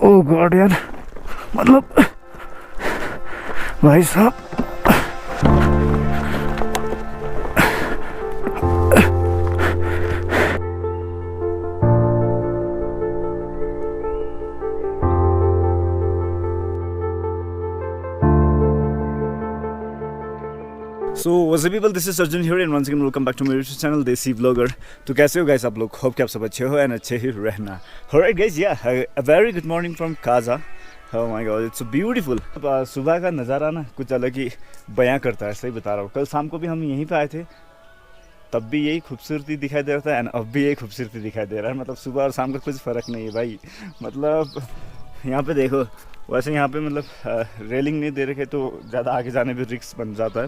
ओ God यार, मतलब भाई साहब so what's up people, this is Arjun here and once again welcome back to my YouTube channel Desi vlogger. तो कैसे हो गाइस आप लोग? होप कि आप सब अच्छे हो एंड अच्छे ही रहना। ऑलराइट गाइस, या a very good morning from Kaza. Oh my God, it's so beautiful. सुबह का नज़ारा ना कुछ अलग ही बयां करता है, सही बता रहा हूँ। कल शाम को भी हम यहीं पे आए थे, तब भी यही खूबसूरती दिखाई दे रहा था एंड अब भी यही खूबसूरती दिखाई दे रहा है। मतलब सुबह और शाम का कुछ फ़र्क नहीं है भाई। मतलब यहाँ पे देखो, वैसे यहाँ पे मतलब रेलिंग नहीं दे रखे तो ज़्यादा आगे जाने भी रिस्क बन जाता है।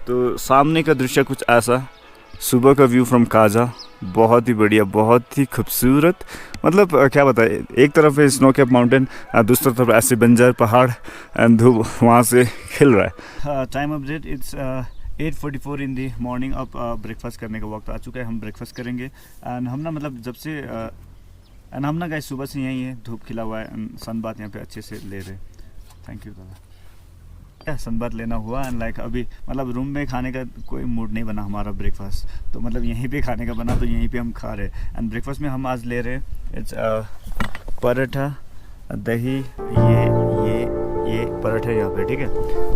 तो सामने का दृश्य कुछ ऐसा, सुबह का व्यू फ्रॉम काजा, बहुत ही बढ़िया, बहुत ही खूबसूरत। मतलब क्या बताए, एक तरफ है स्नो कैप माउंटेन, दूसरी तरफ ऐसे बंजर पहाड़ एंड धूप वहाँ से खिल रहा है। Time update, it's 8:44 in the morning. अब ब्रेकफास्ट करने का वक्त आ चुका है, हम ब्रेकफास्ट करेंगे। एंड हम ना मतलब जब से एंड हम ना गाइस सुबह से यहीं है, धूप खिला हुआ है, सन बात यहाँ पे अच्छे से ले रहे। थैंक यू दादा। सनबाथ लेना हुआ एंड लाइक अभी मतलब रूम में खाने का कोई मूड नहीं बना हमारा ब्रेकफास्ट, तो मतलब यहीं पे खाने का बना तो यहीं पे हम खा रहे हैं। एंड ब्रेकफास्ट में हम आज ले रहे हैं इट्स पराठा, दही, ये पराठा यहाँ पे, ठीक है।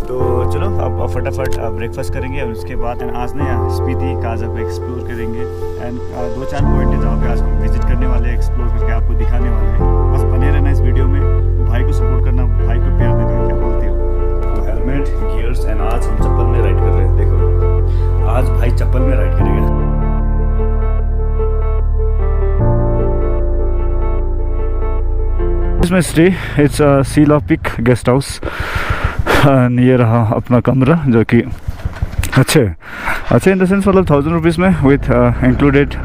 तो चलो अब फटाफट ब्रेकफास्ट करेंगे और उसके बाद आज ना यहाँ स्पीति काजा को एक्सप्लोर करेंगे। एंड 2-4 पॉइंट है जहाँ पे आज हम विजिट करने वाले हैं, एक्सप्लोर करके आपको दिखाने वाले हैं। बस बने रहना इस वीडियो में, भाई को सपोर्ट करना, भाई को प्यार देना, क्या बोलते हो। हेलमेट, गियर्स एंड आज हम चप्पल में राइड कर रहे हैं। देखो आज भाई चप्पल में राइड करेगा। इसमें स्टे, इट्स सीला पिक गेस्ट हाउस। ये रहा अपना कमरा, जो कि अच्छे इन द सेंस मतलब 1000 रुपीज़ में with included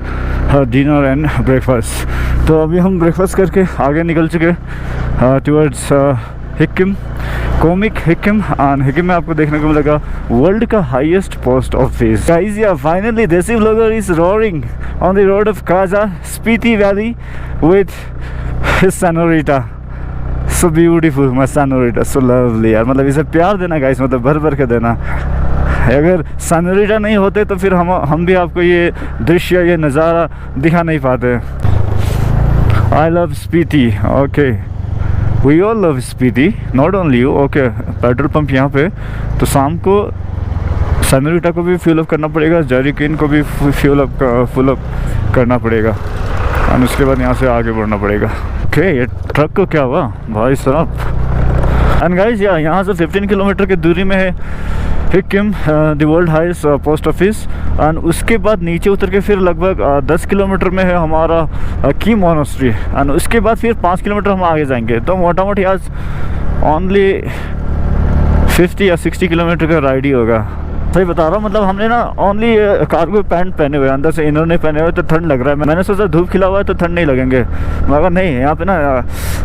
dinner and breakfast. तो अभी हम ब्रेकफास्ट करके आगे निकल चुके towards Hikkim, comic Hikkim. And Hikkim में आपको देखने को मिलेगा वर्ल्ड का हाईएस्ट पोस्ट ऑफिस। गाइस, या फाइनली देसी vlogger is roaring on the road of Kaza, Spiti valley with his senorita. So beautiful, my senorita, so lovely यार। मतलब इसे प्यार देना गाइस, मतलब भर भर के देना। अगर सेनोरिटा नहीं होते तो फिर हम भी आपको ये दृश्य, ये नज़ारा दिखा नहीं पाते। I love Spiti, okay, we all love Spiti, not only you. Okay, petrol pump यहाँ पे। तो शाम को सेनोरिटा को भी फ्यूल अप करना पड़ेगा, जेरिकिन को भी फुल अप करना पड़ेगा और उसके बाद यहाँ से आगे बढ़ना पड़ेगा। ओके, ये ट्रक को क्या हुआ भाई साहब। एंड गाइस, यहाँ से 15 किलोमीटर की दूरी में है Hikkim, the world highest post office. And उसके बाद नीचे उतर के फिर लगभग 10 किलोमीटर में है हमारा की मोनास्ट्री। एंड उसके बाद फिर 5 किलोमीटर हम आगे जाएंगे। तो मोटा मोटी आज ओनली 50 या 60 किलोमीटर का राइड ही होगा। सही बता रहा हूँ, मतलब हमने ना ओनली कार्गो पैंट पहने हुए, अंदर से इन्होंने पहने हुए, तो ठंड लग रहा है। मैंने सोचा धूप खिला हुआ है तो ठंड नहीं लगेंगे, मगर नहीं, यहाँ पे ना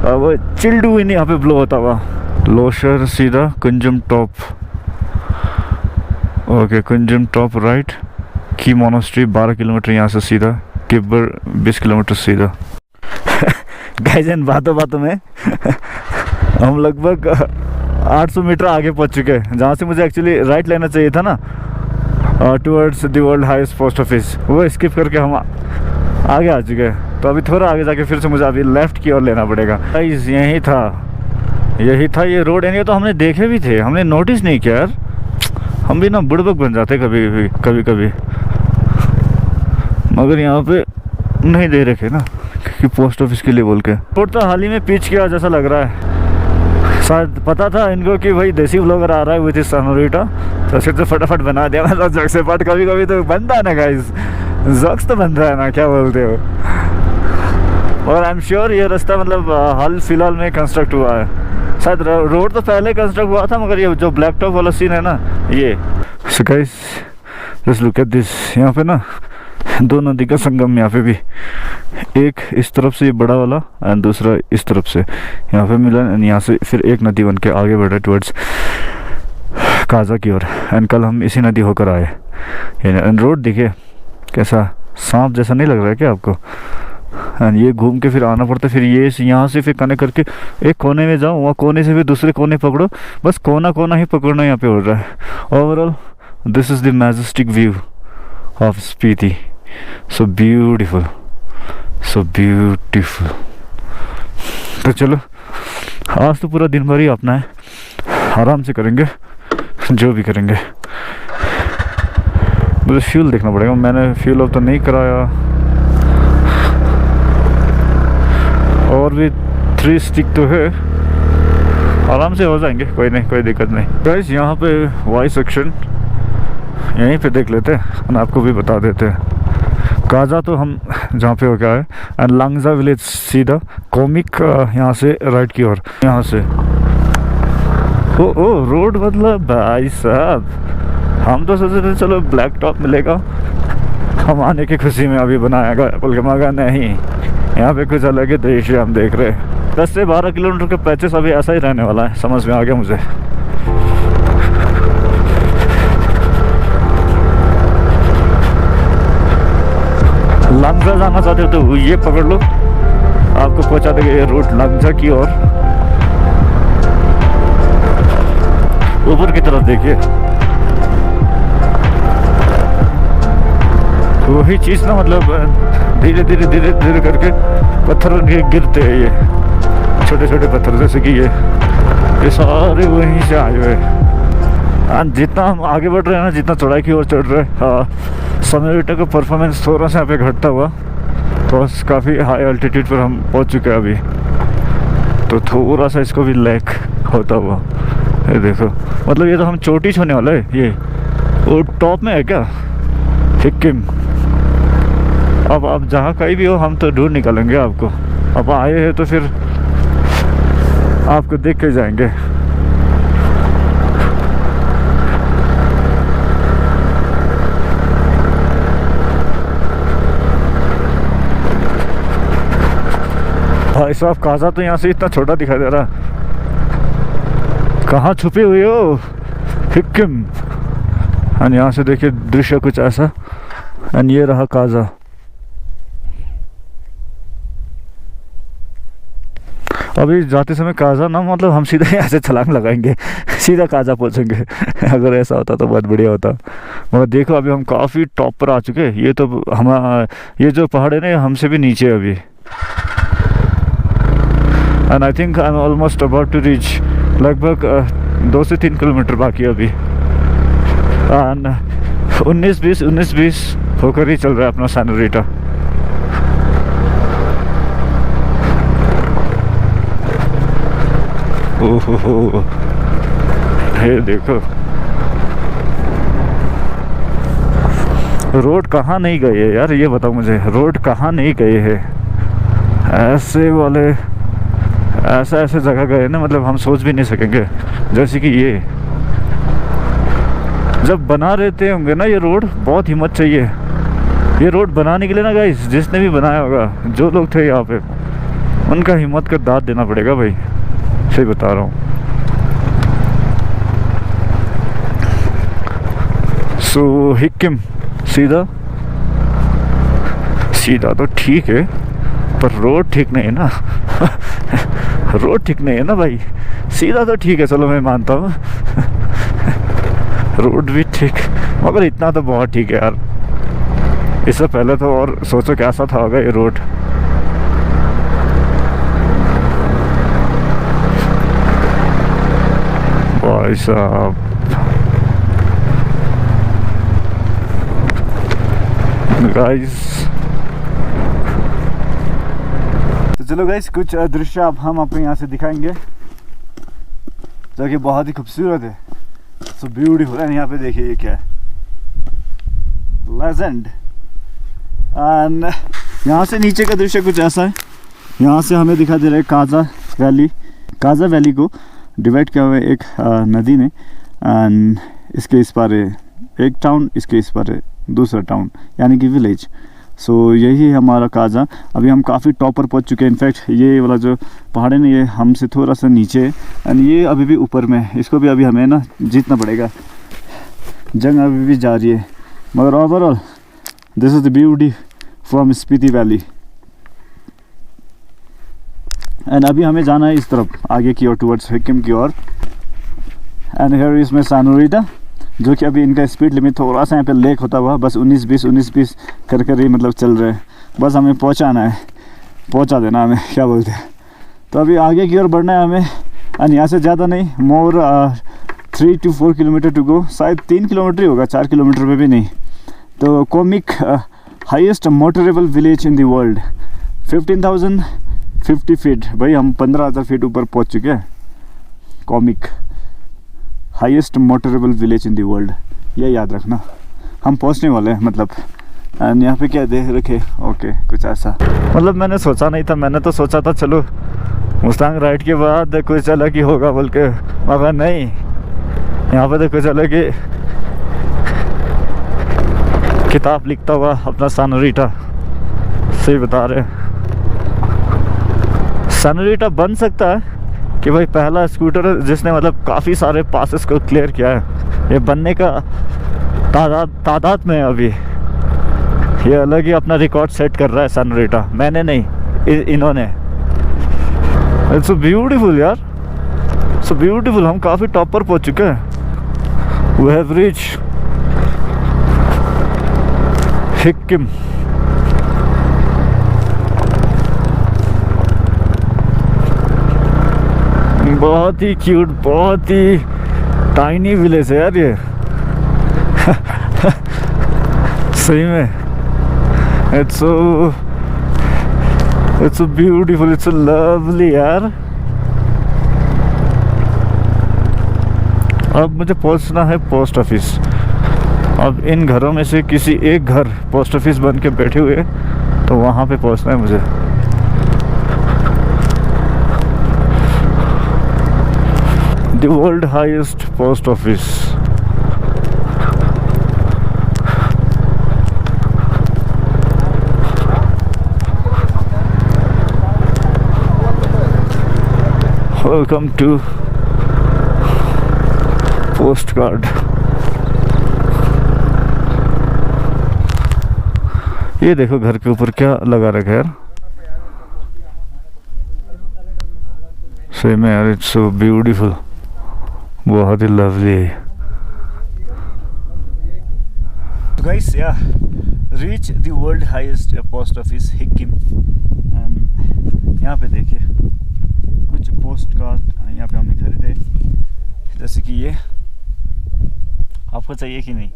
वो चिल्ड विंड यहाँ पे ब्लो होता हुआ। लोशर सीधा Kunzum top, okay, Kunzum top right, Key monastery 12 kilometre यहाँ से सीधा, किब्बर 20 किलोमीटर सीधा। गाइस, इन बातों में हम लगभग 800 मीटर आगे पहुँच चुके हैं, जहाँ से मुझे एक्चुअली राइट लेना चाहिए था ना, towards the world highest post office. वो स्किप करके हम आगे आ चुके हैं। तो अभी थोड़ा आगे जाके फिर से मुझे अभी लेफ़्ट की ओर लेना पड़ेगा। गाइस, यही था ये रोड। एरिया तो हमने देखे भी थे, हमने नोटिस नहीं किया यार। हम भी ना बुड़बक बन जाते कभी, मगर यहाँ पे नहीं दे रखे ना, क्योंकि पोस्ट ऑफिस के लिए बोल के। रोड तो हाल ही में पिच किया जैसा लग रहा है। शायद पता था इनको कि भाई देसी व्लॉगर आ रहा है विद सेनोरिटा, तो फिर तो फटाफट बना दिया। मतलब जग से पट कभी तो बनता है ना गाइस, जग्स तो बन रहा है ना, क्या बोलते हो। और आई एम श्योर ये रास्ता मतलब हाल फिलहाल में कंस्ट्रक्ट हुआ है। शायद रोड तो पहले कंस्ट्रक्ट हुआ था, मगर ये जो ब्लैक टॉप वाला सीन है ना, ये। So guys, just look at this. यहाँ पे ना 2 नदी का संगम, यहाँ पे भी एक इस तरफ से ये बड़ा वाला एंड दूसरा इस तरफ से यहाँ पे मिला। एंड यहाँ से फिर एक नदी बन के आगे बढ़ा टुवर्ड्स काजा की ओर। एंड कल हम इसी नदी होकर आए। एंड रोड देखिए कैसा, सांप जैसा नहीं लग रहा है क्या आपको? एंड ये घूम के फिर आना पड़ता है, फिर ये यहाँ से फिर कनेक्ट करके एक कोने में जाओ, वहाँ कोने से फिर दूसरे कोने पकड़ो, बस कोना कोना ही पकड़ना यहाँ पे हो रहा है। Overall this is the majestic view of Spiti, so beautiful, so beautiful. तो चलो आज तो पूरा दिन भर ही अपना है, आराम से करेंगे जो भी करेंगे। मुझे फ्यूल देखना पड़ेगा, मैंने फ्यूल अप तो नहीं कराया। और भी 3 स्टिक तो है, आराम से हो जाएंगे, कोई नहीं, कोई दिक्कत नहीं। गाइस यहाँ पे वाई सेक्शन यहीं पे देख लेते हैं और आपको भी बता देते हैं। काजा तो हम जहाँ पे हो गया है, एंड लांगजा विलेज सीधा, कॉमिक यहाँ से राइट की ओर, यहाँ से ओ रोड बदला भाई साहब। हम तो सोच रहे थे चलो ब्लैक टॉप मिलेगा, हम आने की खुशी में अभी बनाया गया, बल्कि मगा नहीं, यहाँ पे कुछ अलग ही दृश्य हम देख रहे हैं। 10 से 12 किलोमीटर का पैचेस अभी ऐसा ही रहने वाला है, समझ में आ गया मुझे। लांगजा जाना चाहते हो तो ये पकड़ लो, आपको पहुंचा देगा ये रूट लांगजा की ओर। ऊपर की तरफ देखिए, वही चीज ना, मतलब धीरे धीरे धीरे धीरे करके पत्थर गिरते हैं, ये छोटे छोटे पत्थर, जैसे कि ये सारे वहीं से आए हुए हैं। जितना हम आगे बढ़ रहे हैं ना, जितना चढ़ाई की ओर चढ़ रहे हैं, हाँ, समरवीटा का परफॉर्मेंस थोड़ा सा यहाँ पे घटता हुआ, तो काफ़ी हाई अल्टीट्यूड पर हम पहुँच चुके हैं अभी, तो थोड़ा सा इसको भी लैक होता हुआ। ये देखो, मतलब ये तो हम चोटी छूने वाला है, ये वो टॉप में है क्या, सिक्किम। अब आप जहाँ कहीं भी हो, हम तो ढूंढ निकालेंगे आपको। अब आए हैं तो फिर आपको देख के जाएंगे। भाई साहब काजा तो यहाँ से इतना छोटा दिखाई दे रहा, कहाँ छुपे हुए हो सिक्किम। एंड यहाँ से देखिए दृश्य कुछ ऐसा, एंड ये रहा काजा। अभी जाते समय काजा ना, मतलब हम सीधा यहाँ से छलांग लगाएंगे, सीधा काजा पहुँचेंगे। अगर ऐसा होता तो बहुत बढ़िया होता। मगर देखो अभी हम काफ़ी टॉप पर आ चुके हैं, ये तो हम, ये जो पहाड़ है ना हमसे भी नीचे है अभी। And I think I am almost about to reach, लगभग 2 से 3 किलोमीटर बाकी है अभी। एंड 19-20 होकर ही चल रहा है अपना सैनोरीटा। ओहो, ये देखो रोड कहाँ नहीं गए है यार, ये बताओ मुझे, रोड कहाँ नहीं गए हैं। ऐसे वाले ऐसे जगह गए ना, मतलब हम सोच भी नहीं सकेंगे। जैसे कि ये जब बना रहते होंगे ना ये रोड, बहुत हिम्मत चाहिए ये रोड बनाने के लिए ना गाइस। जिसने भी बनाया होगा, जो लोग थे यहाँ पे, उनका हिम्मत का दाद देना पड़ेगा भाई, सही बता रहा हूँ। सो हिक्किम सीधा तो ठीक है, पर रोड ठीक नहीं है ना। रोड ठीक नहीं है ना भाई, सीधा तो ठीक है, चलो मैं मानता हूँ। रोड भी ठीक, मगर इतना तो बहुत ठीक है यार। इससे पहले तो और सोचो कैसा था होगा ये रोड। भाई साहब, गाइस तो चलो गाइस, कुछ दृश्य अब हम आपको यहाँ से दिखाएंगे जो कि बहुत ही खूबसूरत है, सो ब्यूटीफुल। एंड यहाँ पे देखिए ये क्या है, लेजेंड। एंड यहाँ से नीचे का दृश्य कुछ ऐसा है, यहाँ से हमें दिखाई दे रहा है काजा वैली को डिवाइड किया हुआ है एक नदी ने। एंड इसके इस पार है एक टाउन, इसके इस पार है दूसरा टाउन, यानी कि विलेज। सो यही है हमारा काजा। अभी हम काफ़ी टॉप पर पहुंच चुके हैं। इनफैक्ट ये वाला जो पहाड़ है ना, ये हमसे थोड़ा सा नीचे है, एंड ये अभी भी ऊपर में है। इसको भी अभी हमें ना जीतना पड़ेगा, जंग अभी भी जारी है। मगर overall this is the beauty from Spiti valley. And अभी हमें जाना है इस तरफ आगे की ओर, टुवर्ड्स हिक्किम की ओर। एंड हियर इज माय सानोरिटा, जो कि अभी इनका स्पीड लिमिट थोड़ा सा यहाँ पे लेक होता हुआ बस 19-20 कर कर ही मतलब चल रहे हैं। बस हमें पहुँचाना है, पहुँचा देना हमें, क्या बोलते हैं। तो अभी आगे की ओर बढ़ना है हमें, एंड यहाँ से ज़्यादा नहीं, मोर 3 to 4 किलोमीटर टू गो, शायद 3 किलोमीटर ही होगा, 4 किलोमीटर में भी नहीं। तो comic highest motorable village in the world, 15,050 feet. भाई हम 15,000 फीट ऊपर पहुँच चुके हैं। Comic highest motorable village in the world, ये याद रखना, हम पहुँचने वाले हैं मतलब। एंड यहाँ पे क्या देख रखे, ओके कुछ ऐसा, मतलब मैंने सोचा नहीं था, मैंने तो सोचा था चलो मुस्तांग राइड के बाद कुछ अलग ही होगा बोल के, मगर नहीं, यहाँ पे तो कुछ अलग ही किताब लिखता हुआ अपना सानोरिटा, सही बता रहे। सानोरिटा बन सकता है कि भाई पहला स्कूटर जिसने मतलब काफ़ी सारे पासेस को क्लियर किया है, ये बनने का तादाद में अभी ये अलग ही अपना रिकॉर्ड सेट कर रहा है सानोरिटा, मैंने नहीं, इन्होंने। इट्स सो ब्यूटीफुल यार, सो ब्यूटीफुल। हम काफ़ी टॉप पर पहुँच चुके हैं। We have reach Hikkim. बहुत ही क्यूट, बहुत ही टाइनी विलेज है यार ये सही में। It's so beautiful, it's so lovely यार। अब मुझे पहुंचना है पोस्ट ऑफिस। अब इन घरों में से किसी एक घर पोस्ट ऑफिस बन के बैठे हुए, तो वहाँ पे पहुंचना है मुझे। The world highest post office. Welcome to postcard. ये देखो घर के ऊपर क्या लगा रखा है यार, सही में यार, इट्स सो ब्यूटीफुल, बहुत ही लवली है। गाइस या reach the world highest post office Hikkim. And यहाँ पे देखिए कुछ पोस्ट कार्ड यहाँ पे हमने खरीदे, जैसे कि ये। आपको चाहिए कि नहीं?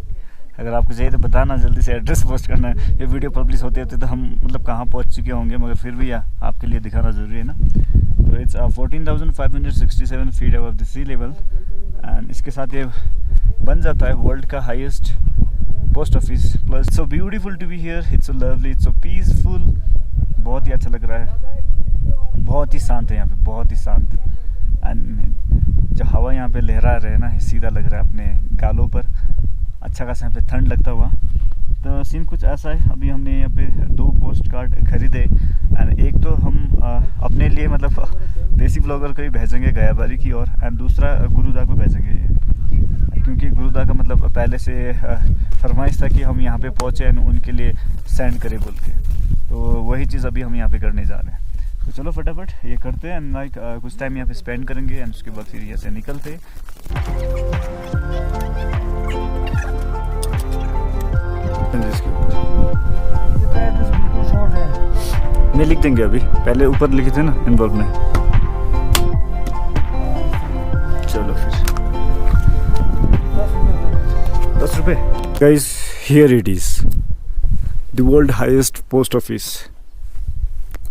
अगर आपको चाहिए तो बताना, जल्दी से एड्रेस पोस्ट करना। ये वीडियो पब्लिश होते होते तो हम मतलब कहाँ पहुँच चुके होंगे, मगर फिर भी आपके लिए दिखाना ज़रूरी है ना। तो it's 14,567 feet above the sea level. And इसके साथ ये बन जाता है वर्ल्ड का highest post office. Plus so beautiful to be here, it's so lovely, it's so peaceful. बहुत ही अच्छा लग रहा है, बहुत ही शांत है यहाँ पे, बहुत ही शांत। एंड जो हवा यहाँ पे लहरा रहे ना, सीधा लग रहा है अपने गालों पर, अच्छा खासा यहाँ पे ठंड लगता हुआ। तो सीन कुछ ऐसा है। अभी हमने यहाँ पे 2 पोस्ट कार्ड खरीदे। एंड एक तो हम अपने लिए मतलब देसी ब्लॉगर को ही भेजेंगे गयाबारी की ओर, एंड दूसरा गुरुदा को भेजेंगे ये, क्योंकि गुरुदा का मतलब पहले से फरमाइश था कि हम यहाँ पे पहुँचे एंड उनके लिए सेंड करें बोल के। तो वही चीज़ अभी हम यहाँ पे करने जा रहे हैं। तो चलो फटाफट ये करते हैं एंड लाइक कुछ टाइम यहाँ पे स्पेंड करेंगे एंड उसके बाद फिर यहाँ से निकलते। नहीं लिख देंगे अभी, पहले ऊपर लिखे थे ना इन्वॉल्व में। चलो फिर 10 रुपये। Guys here it is the world highest post office,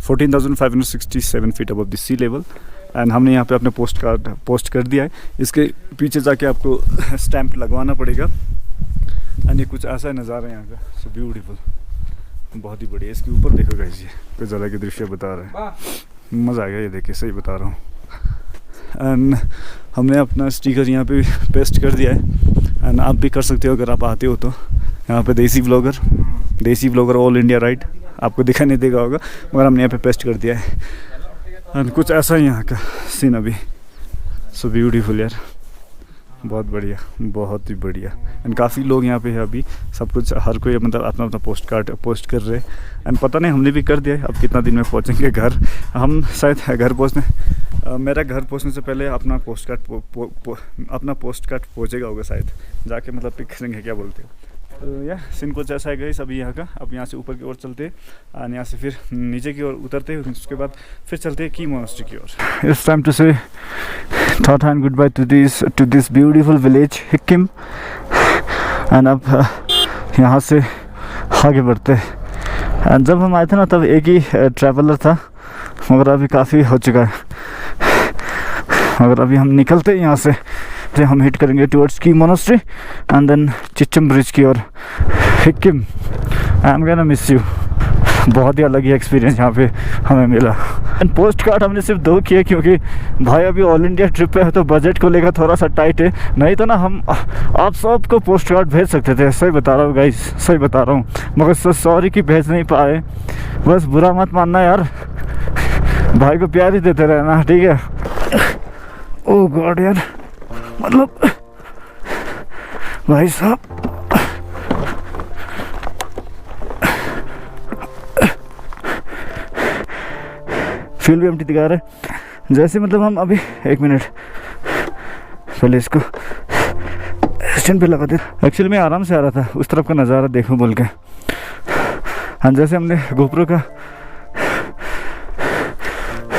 14,567 feet above the sea level. And हमने यहाँ पे अपने पोस्ट कार्ड पोस्ट कर दिया है। इसके पीछे जाके आपको स्टैंप लगवाना पड़ेगा। एंड ये कुछ ऐसा नज़ारा है यहाँ का, सो ब्यूटीफुल, बहुत ही बढ़िया। इसके ऊपर देखो गाइस, ये कुछ ज़्यादा के दृश्य बता रहा है, मज़ा आ गया ये देखिए, सही बता रहा हूँ। एंड हमने अपना स्टिकर यहाँ पे पेस्ट कर दिया है। एंड आप भी कर सकते हो अगर आप आते हो तो। यहाँ पे देसी ब्लॉगर ऑल इंडिया राइड आपको दिखाई नहीं देगा होगा, मगर हमने यहाँ पे पेस्ट कर दिया है। एंड कुछ ऐसा ही यहाँ का सीन अभी, सो ब्यूटीफुल यार। बहुत बढ़िया, बहुत ही बढ़िया। एंड काफ़ी लोग यहाँ पे है अभी, सब कुछ हर कोई मतलब अपना अपना पोस्ट कर रहे हैं। एंड पता नहीं हमने भी कर दिया है, अब कितना दिन में पहुँचेंगे घर। हम शायद घर पहुँचने मेरा घर पहुँचने से पहले अपना पोस्ट कार्ड पहुँचेगा होगा शायद, जाके मतलब पिक करेंगे, क्या बोलते हो। तो या सीन कुछ ऐसा है गाइस अभी यहाँ का। अब यहाँ से ऊपर की ओर चलते और यहाँ से फिर नीचे की ओर उतरते, उसके बाद फिर चलते हैं की मोनास्ट्री की ओर। इट्स टाइम टू से Tata and good by two this beautiful village Hikkim. And अब यहाँ से आगे बढ़ते। एंड जब हम आए थे ना तब एक ही ट्रैवलर था, मगर अभी काफ़ी हो चुका है। मगर अभी हम निकलते हैं यहाँ से, हम हिट करेंगे टुवर्ड्स की monastery and then Chichcham bridge की और Hikkim. I am gonna miss you. बहुत ही अलग ही एक्सपीरियंस यहाँ पे हमें मिला। एंड पोस्ट कार्ड हमने सिर्फ 2 किए क्योंकि भाई अभी ऑल इंडिया ट्रिप पे है तो बजट को लेकर थोड़ा सा टाइट है। नहीं तो ना हम आप सबको पोस्ट कार्ड भेज सकते थे, सही बता रहा हूँ गाइस, सही बता रहा हूँ। मगर सॉरी कि भेज नहीं पाए, बस बुरा मत मानना यार, भाई को प्यार ही देते रहना, ठीक है। ओह गॉड यार, मतलब भाई साहब फ्यूल भी एम्प्टी दिखा रहे हैं। जैसे मतलब हम अभी 1 मिनट पहले इसको स्टैंड पे लगा दे। एक्चुअली मैं आराम से आ रहा था, उस तरफ का नज़ारा देखो बोल के। हाँ, जैसे हमने गोप्रो का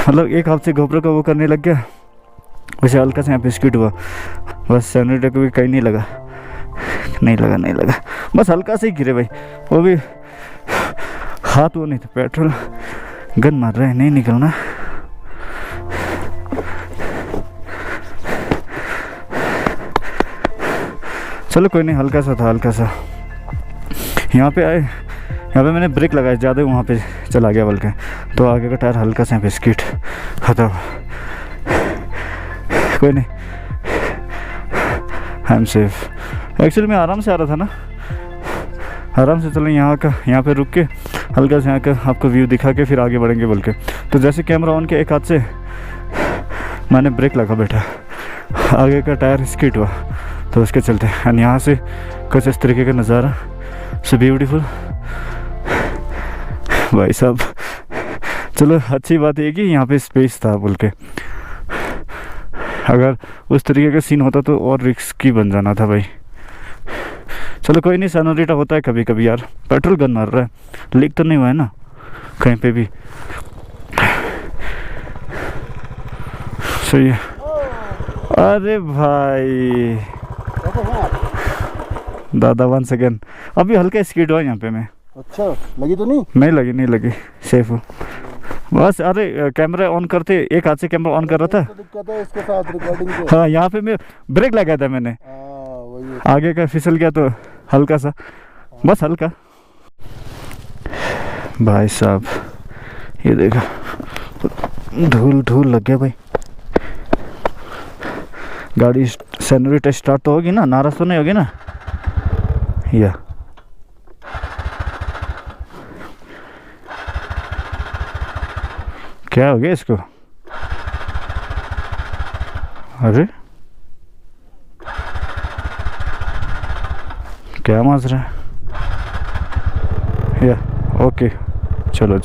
मतलब एक हाथ से गोप्रो का वो करने लग गया, वैसे हल्का से यहाँ पे स्किड हुआ। बस सैनिटाइजर को भी कहीं नहीं लगा, बस हल्का से ही गिरे भाई। वो भी हाथ वो नहीं था, पेट्रोल गन मार रहा है, नहीं निकलना। चलो कोई नहीं, हल्का सा था, हल्का सा। यहाँ पे आए, यहाँ पे मैंने ब्रेक लगाया, ज़्यादा वहाँ पे चला गया बल्कि, तो आगे का टायर हल्का सा यहाँ पे स्किड खत्म। कोई नहीं, आई एम सेफ। एक्चुअली मैं आराम से आ रहा था ना, आराम से चलें। यहाँ पे रुक के हल्का से यहाँ का आपको व्यू दिखा के फिर आगे बढ़ेंगे बोल के। तो जैसे कैमरा ऑन के एक हाथ से मैंने ब्रेक लगा बैठा, आगे का टायर स्किड हुआ, तो उसके चलते। एंड यहाँ से कुछ इस तरीके का नज़ारा, सो ब्यूटीफुल भाई साहब। चलो अच्छी बात है कि यहाँ पे स्पेस था बोल के, अगर उस तरीके का सीन होता तो और रिस्की बन जाना था भाई। चलो कोई नहीं, सैनोरिटा होता है कभी कभी यार। पेट्रोल गन मार रहा है, लीक तो नहीं हुआ है ना कहीं पे भी, सही है। अरे भाई दादा 1 सेकेंड, अभी हल्का स्कीड हुआ यहाँ पे मैं। अच्छा, लगी तो नहीं लगी, सेफ हो बस। अरे कैमरा ऑन करते, एक हाथ से कैमरा ऑन कर रहा था, दिक्कत है इसके साथ रिकॉर्डिंग के। हाँ, यहाँ पे मैं ब्रेक लगाया था मैंने, वही आगे का फिसल गया तो हल्का सा, बस हल्का। भाई साहब ये देखा, धूल लग गया भाई। गाड़ी सैनोरिटा स्टार्ट तो होगी ना, नाराज तो नहीं होगी ना। या क्या हो गया इसको? अरे क्या माज रहा है? या ओके, चलो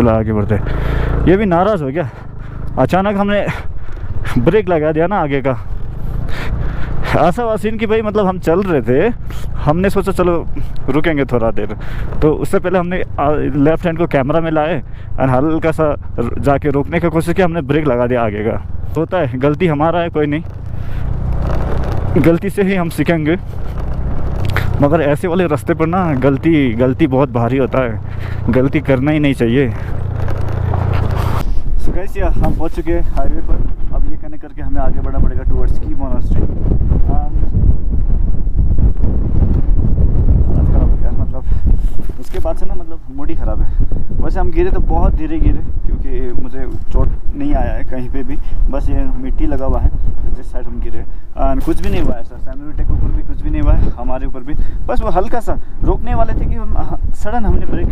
आगे बढ़ते हैं। ये भी नाराज़ हो गया, अचानक हमने ब्रेक लगा दिया ना आगे का। ऐसा वासीन कि भाई मतलब हम चल रहे थे, हमने सोचा चलो रुकेंगे थोड़ा देर, तो उससे पहले हमने लेफ्ट हैंड को कैमरा में लाए और हल्का सा जाके रोकने की कोशिश की, हमने ब्रेक लगा दिया आगे का। होता है, गलती हमारा है, कोई नहीं, गलती से ही हम सीखेंगे। मगर ऐसे वाले रास्ते पर ना गलती बहुत भारी होता है, गलती करना ही नहीं चाहिए। सो गाइस, हम पहुंच चुके हैं हाईवे पर। अब ये कनेक्ट करके हमें आगे बढ़ना पड़ेगा टुवर्ड्स की मोनास्ट्री। मतलब उसके बाद से ना मतलब मूड ही ख़राब है। वैसे हम गिरे तो बहुत धीरे गिरे, क्योंकि मुझे चोट नहीं आया है कहीं पे भी, बस ये मिट्टी लगा हुआ है जिस साइड हम गिरे। कुछ भी नहीं हुआ है सर, सैनोरिटा के ऊपर भी कुछ भी नहीं हुआ है, हमारे ऊपर भी। बस वो हल्का सा रोकने वाले थे कि हम सडन हमने ब्रेक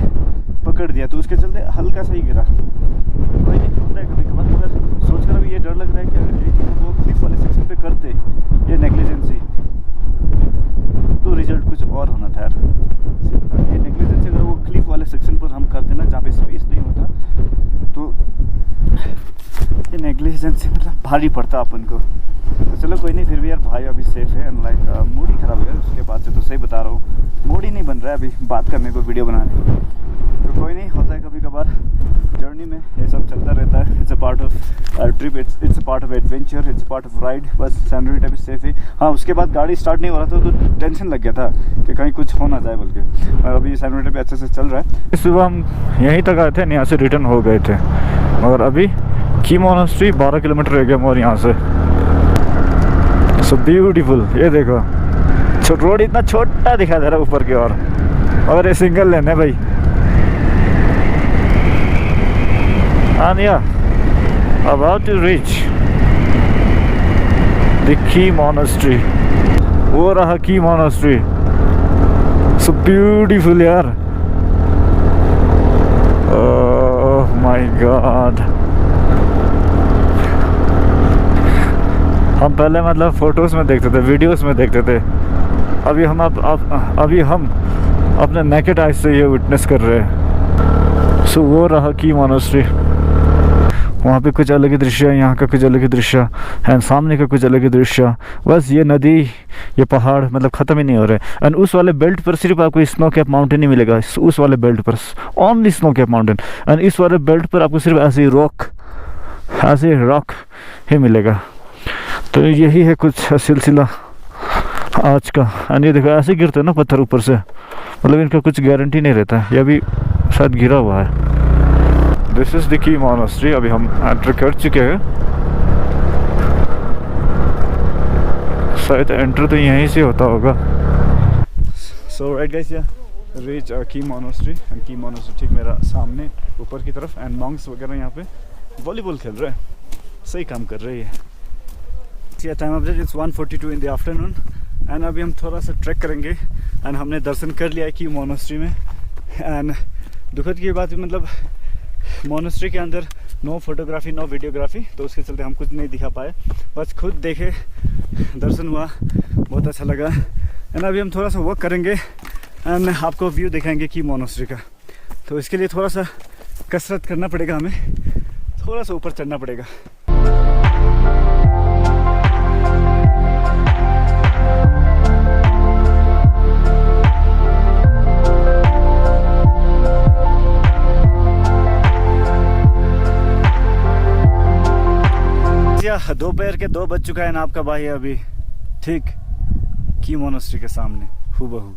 पकड़ दिया, तो उसके चलते हल्का सा ही गिरा। कोई नहीं, होता है कभी कभार। मगर सोच कर अभी ये डर लग रहा है कि अगर एक दिन वो रीज़न से मतलब भारी पड़ता अपन को। तो चलो कोई नहीं, फिर भी यार भाई अभी सेफ़ है। एंड लाइक मूड ही ख़राब है उसके बाद से, तो सही बता रहा हूँ, मूड ही नहीं बन रहा है अभी बात करने को, वीडियो बनाने को। तो कोई नहीं, होता है कभी कभार जर्नी में, ये सब चलता रहता है। It's a part of trip, it's a part of adventure, it's a part of ride. बस सैनोरिटा भी सेफ़ है। हाँ, उसके बाद गाड़ी स्टार्ट नहीं हो रहा था तो टेंशन लग गया था कि कहीं कुछ हो ना जाए बोल के। और अभी सैनोरिटा भी अच्छे से चल रहा है। सुबह हम यहीं तक आए थे, यहाँ से रिटर्न हो गए थे, और अभी की मोनास्ट्री 12 किलोमीटर रह गया और यहाँ से। सो ब्यूटीफुल, ये देखो रोड इतना छोटा दिखाई दे रहा है ऊपर की ओर, और ये सिंगल लेन है भाई। And yeah, about to reach the Key Monastery. वो रहा की monastery. So beautiful यार. Oh my god. हम पहले मतलब फोटोज़ में देखते थे, वीडियोस में देखते थे, अभी हम अभी हम अपने नेकेड आइज से ये विटनेस कर रहे हैं। सो वो रहा की मोनास्ट्री। वहाँ पे कुछ अलग ही दृश्य है, यहाँ का कुछ अलग ही दृश्य है, सामने का कुछ अलग ही दृश्य। बस ये नदी, ये पहाड़ मतलब ख़त्म ही नहीं हो रहे। एंड उस वाले बेल्ट पर सिर्फ आपको स्नो कैप माउंटेन ही मिलेगा, उस वाले बेल्ट पर only snow cap mountain. And इस वाले बेल्ट पर आपको सिर्फ ऐसे रॉक ही मिलेगा। तो यही है कुछ सिलसिला आज का। एंड ये देखो ऐसे गिरते हैं ना पत्थर ऊपर से, मतलब इनका कुछ गारंटी नहीं रहता है। ये अभी शायद गिरा हुआ है। This is the key monastery. अभी हम एंटर कर चुके हैं, शायद एंटर तो यहीं से होता होगा। सो राइट गाइस, या रीच की मोनास्ट्री। एंड की मोनास्ट्री ठीक मेरा सामने ऊपर की तरफ। एंड मॉन्क्स वगैरह यहाँ पे वॉलीबॉल खेल रहे हैं, सही काम कर रही है। Time of its 1:42 in the afternoon. And अभी हम थोड़ा सा ट्रैक करेंगे। एंड हमने दर्शन कर लिया है की मोनास्ट्री में। एंड दुखद की बात है, मतलब मोनास्ट्री के अंदर नो फोटोग्राफी नो वीडियोग्राफी, तो उसके चलते हम कुछ नहीं दिखा पाए, बस खुद देखे, दर्शन हुआ, बहुत अच्छा लगा। एंड अभी हम थोड़ा सा वॉक करेंगे एंड आपको व्यू दिखाएंगे की मोनास्ट्री का। तो इसके लिए थोड़ा सा कसरत करना पड़ेगा, हमें थोड़ा सा ऊपर चढ़ना पड़ेगा। दोपहर के 2 बज चुका है ना, आपका भाई अभी ठीक की मोनास्ट्री के सामने हूबहू।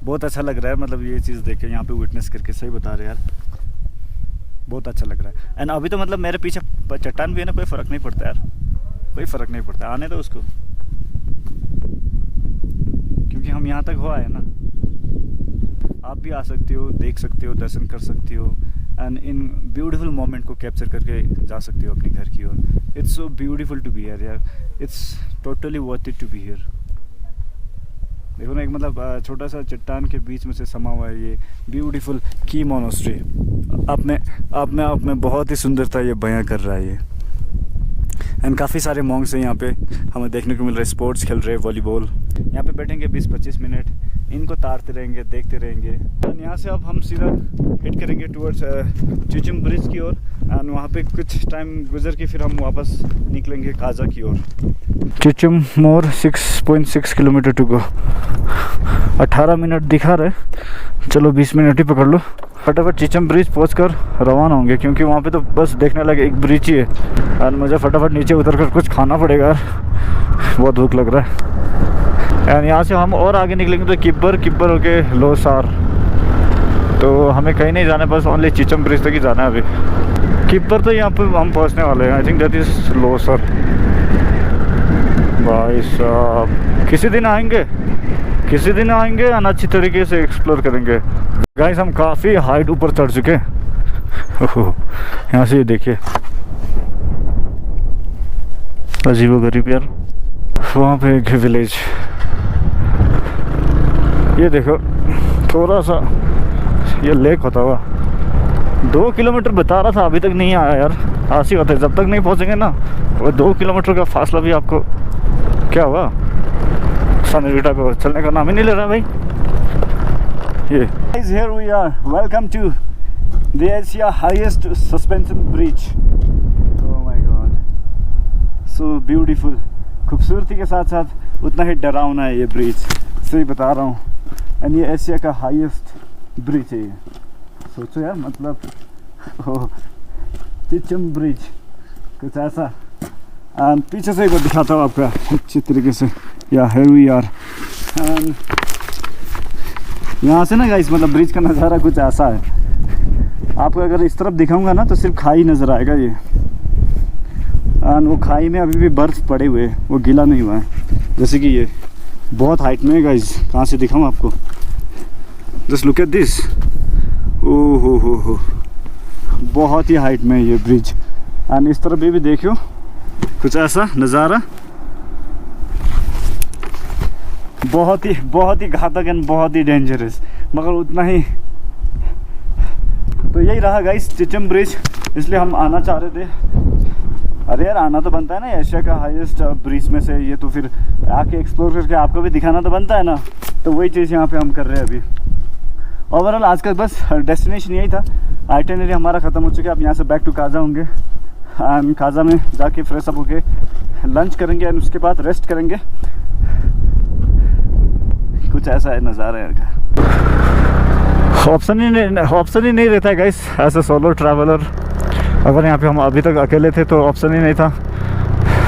बहुत अच्छा लग रहा है, मतलब ये चीज़ देख के, यहाँ पे विटनेस करके, सही बता रहे यार, बहुत अच्छा लग रहा है। एंड अभी तो मतलब मेरे पीछे चट्टान भी है ना, कोई फ़र्क नहीं पड़ता यार, कोई फ़र्क नहीं पड़ता, आने दो उसको, क्योंकि हम यहाँ तक हो आए ना। आप भी आ सकते हो, देख सकते हो, दर्शन कर सकते हो, एंड इन ब्यूटीफुल मोमेंट को कैप्चर करके जा सकते हो अपने घर की ओर। It's so beautiful to be here यार, it's totally worth it to be here. देखो ना, एक मतलब छोटा सा चट्टान के बीच में से समा हुआ है ये ब्यूटीफुल की मोनास्ट्री। अपने आप में बहुत ही सुंदरता ये बयां कर रहा है ये। एंड काफ़ी सारे मॉन्क्स हैं यहाँ पे, हमें देखने को मिल रहा है, स्पोर्ट्स खेल रहे हैं, वॉलीबॉल। यहाँ पे बैठेंगे 20-25 मिनट, इनको तारते रहेंगे, देखते रहेंगे। एंड यहाँ से अब हम सीधा हिट करेंगे टूवर्ड्स चिचम ब्रिज की ओर। एंड वहाँ पे कुछ टाइम गुजर के फिर हम वापस निकलेंगे काजा की ओर। चिचम मोर 6.6 किलोमीटर टू गो। 18 मिनट दिखा रहे, चलो 20 मिनट ही पकड़ लो। फटाफट चिचम ब्रिज पहुंचकर रवाना होंगे, क्योंकि वहाँ पे तो बस देखने लगे एक ब्रिज ही है। और मुझे फटाफट नीचे उतरकर कुछ खाना पड़ेगा यार, बहुत भूख लग रहा है। एंड यहाँ से हम और आगे निकलेंगे तो किब्बर होके लोसार। तो हमें कहीं नहीं जाना, बस ओनली चिचम ब्रिज तक ही जाना है अभी। किब्बर तो यहाँ पे हम पहुँचने वाले हैं, I think that is Losar. भाई साहब किसी दिन आएंगे और अच्छी तरीके से एक्सप्लोर करेंगे। गाइस हम काफ़ी हाइट ऊपर चढ़ चुके हैं। यहाँ से ये देखिए, अजीबोगरीब यार। वहाँ पे एक विलेज, ये देखो थोड़ा सा ये लेक होता हुआ। 2 किलोमीटर बता रहा था, अभी तक नहीं आया यार। ऐसे होता है, जब तक नहीं पहुँचेंगे ना, वो 2 किलोमीटर का फासला भी आपको क्या हुआ, सैनोरिटा पे चलने का नाम ही नहीं ले रहा भाई। ये Guys, here we are. Welcome to the Asia highest suspension bridge. Oh my god, so beautiful. खूबसूरती के साथ साथ उतना ही डरावना है ये ब्रिज, सही बता रहा हूँ। एंड ये एशिया का हाईएस्ट ब्रिज है ये। सोचो यार, मतलब चिचम ब्रिज कुछ ऐसा। एंड पीछे से एक बार दिखाता हूँ आपका अच्छी तरीके से। या here we are। यहाँ से ना गाइस, मतलब ब्रिज का नज़ारा कुछ ऐसा है। आपको अगर इस तरफ दिखाऊंगा ना तो सिर्फ खाई नज़र आएगा ये। एंड वो खाई में अभी भी बर्फ़ पड़े हुए हैं, वो गीला नहीं हुआ है। जैसे कि ये बहुत हाइट में है गाइस, कहाँ से दिखाऊँ आपको? Just look at this. ओ हो, बहुत ही हाइट में है ये ब्रिज। एंड इस तरफ भी देखियो कुछ ऐसा नज़ारा, बहुत ही घातक एंड बहुत ही डेंजरस, मगर उतना ही। तो यही रहा गाइस चिचम ब्रिज, इसलिए हम आना चाह रहे थे। अरे यार, आना तो बनता है ना एशिया का हाईएस्ट ब्रिज में से, ये तो फिर आके एक्सप्लोर करके आपको भी दिखाना तो बनता है ना। तो वही चीज़ यहाँ पे हम कर रहे हैं अभी। ओवरऑल आज का बस डेस्टिनेशन यही था। आइटिनरी हमारा ख़त्म हो चुका है। अब यहाँ से बैक टू काजा होंगे। काजा में जाके फ्रेश अप होके लंच करेंगे एंड उसके बाद रेस्ट करेंगे। कुछ ऐसा है नज़ारा यार का। ऑप्शन ही नहीं रहता है guys as a solo traveller. अगर यहाँ पे हम अभी तक अकेले थे तो ऑप्शन ही नहीं था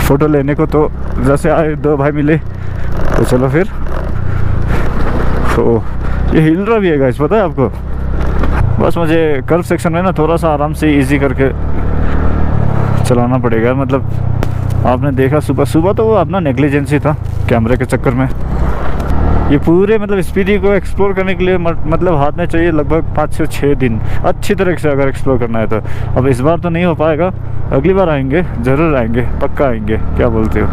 फ़ोटो लेने को। तो जैसे आए दो भाई मिले तो चलो फिर। तो ये हिल रहा भी है गाइस, पता है आपको? बस मुझे कर्व सेक्शन में ना थोड़ा सा आराम से इजी करके चलाना पड़ेगा। मतलब आपने देखा सुबह तो वो अपना नेग्लिजेंसी था कैमरे के चक्कर में। ये पूरे मतलब स्पीडी को एक्सप्लोर करने के लिए मतलब हाथ में चाहिए लगभग 5 से 6 दिन अच्छी तरह से अगर एक्सप्लोर करना है तो। अब इस बार तो नहीं हो पाएगा, अगली बार आएंगे, ज़रूर आएंगे, पक्का आएंगे। क्या बोलते हो?